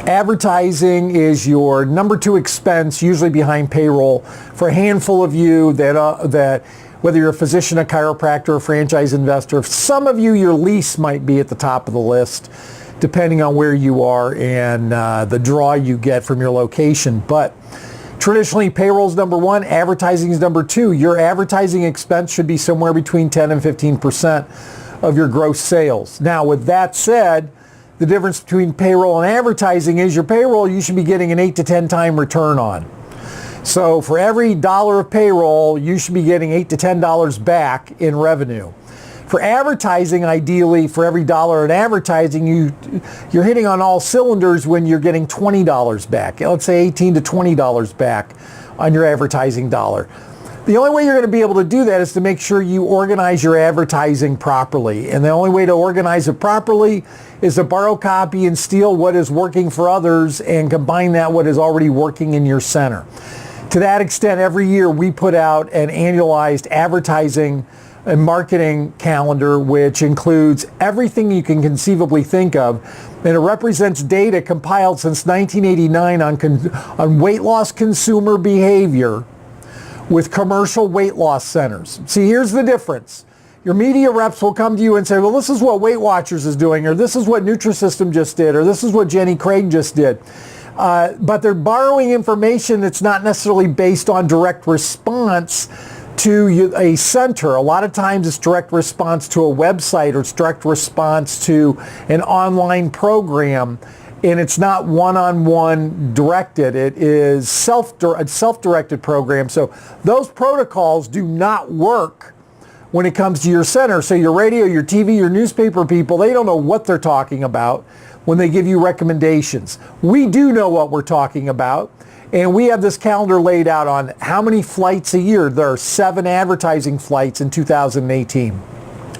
Advertising is your number 2 expense, usually behind payroll. For a handful of you that whether you're a physician, a chiropractor, a franchise investor, some of you, your lease might be at the top of the list, depending on where you are and the draw you get from your location. But traditionally, payroll's number 1, advertising is number 2. Your advertising expense should be somewhere between 10 and 15% of your gross sales. Now, with that said, the difference between payroll and advertising is your payroll you should be getting an 8 to 10 time return on. So for every dollar of payroll, you should be getting $8 to $10 back in revenue. For advertising, ideally, for every dollar in advertising, you're hitting on all cylinders when you're getting $20 back. Let's say $18 to $20 back on your advertising dollar. The only way you're going to be able to do that is to make sure you organize your advertising properly. And the only way to organize it properly is to borrow, copy, and steal what is working for others and combine that what is already working in your center. To that extent, every year we put out an annualized advertising and marketing calendar, which includes everything you can conceivably think of. And it represents data compiled since 1989 on weight loss consumer behavior with commercial weight loss centers. See, here's the difference. Your media reps will come to you and say, well, this is what Weight Watchers is doing, or this is what Nutrisystem just did, or this is what Jenny Craig just did. But they're borrowing information that's not necessarily based on direct response to a center. A lot of times it's direct response to a website, or it's direct response to an online program. And it's not one-on-one directed. It is a self-directed program. So those protocols do not work when it comes to your center. So your radio, your TV, your newspaper people, they don't know what they're talking about when they give you recommendations. We do know what we're talking about. And we have this calendar laid out on how many flights a year. There are 7 advertising flights in 2018.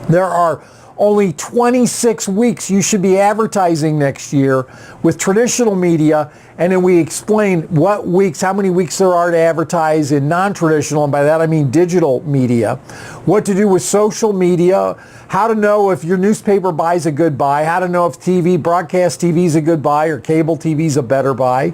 There are only 26 weeks you should be advertising next year with traditional media, and then we explain what weeks, how many weeks there are to advertise in non-traditional, and by that I mean digital media, what to do with social media, how to know if your newspaper buy is a good buy, how to know if broadcast TV is a good buy or cable TV is a better buy,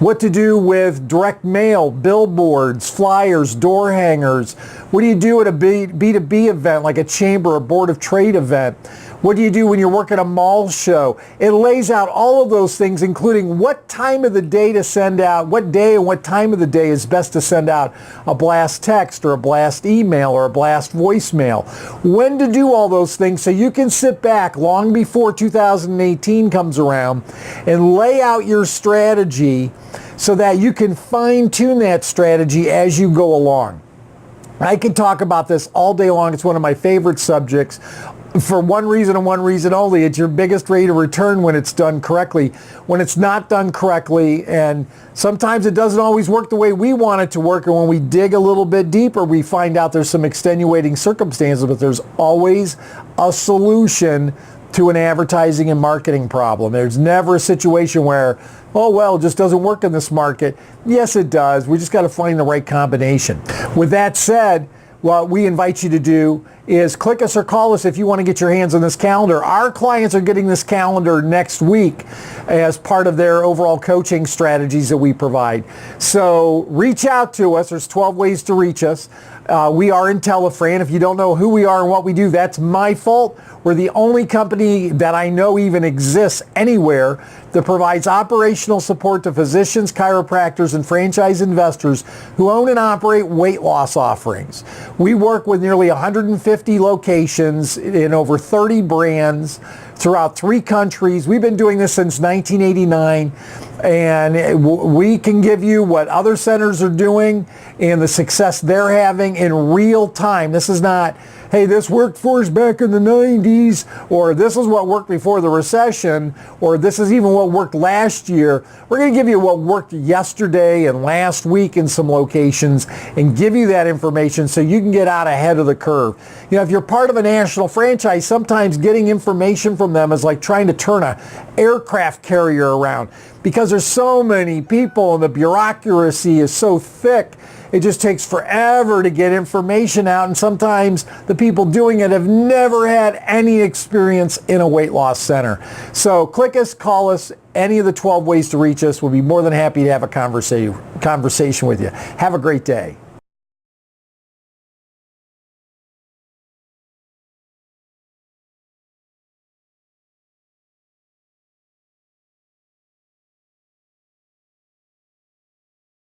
what to do with direct mail, billboards, flyers, door hangers. What do you do at a B2B event like a chamber or board of trade event? What do you do when you're working a mall show? It lays out all of those things, including what time of the day to send out, what day and what time of the day is best to send out a blast text or a blast email or a blast voicemail. When to do all those things so you can sit back long before 2018 comes around and lay out your strategy so that you can fine-tune that strategy as you go along. I can talk about this all day long. It's one of my favorite subjects. For one reason and one reason only, it's your biggest rate of return when it's done correctly. When it's not done correctly, and sometimes it doesn't always work the way we want it to work, and when we dig a little bit deeper, we find out there's some extenuating circumstances, but there's always a solution to an advertising and marketing problem. There's never a situation where, oh, well, it just doesn't work in this market. Yes, it does. We just got to find the right combination. With that said, what we invite you to do is click us or call us if you want to get your hands on this calendar. Our clients are getting this calendar next week as part of their overall coaching strategies that we provide. So reach out to us. There's 12 ways to reach us. We are intellIFRAN. If you don't know who we are and what we do, that's my fault. We're the only company that I know even exists anywhere that provides operational support to physicians, chiropractors, and franchise investors who own and operate weight loss offerings. We work with nearly 150 locations in over 30 brands throughout 3 countries. We've been doing this since 1989, and we can give you what other centers are doing and the success they're having in real time. This is not, hey, this worked for us back in the 90s, or this is what worked before the recession, or this is even what worked last year. We're going to give you what worked yesterday and last week in some locations and give you that information so you can get out ahead of the curve. You know, if you're part of a national franchise, sometimes getting information from them is like trying to turn an aircraft carrier around. because there's so many people and the bureaucracy is so thick. It just takes forever to get information out, and sometimes the people doing it have never had any experience in a weight loss center. So click us, call us, any of the 12 ways to reach us. We'll be more than happy to have a conversation with you. Have a great day.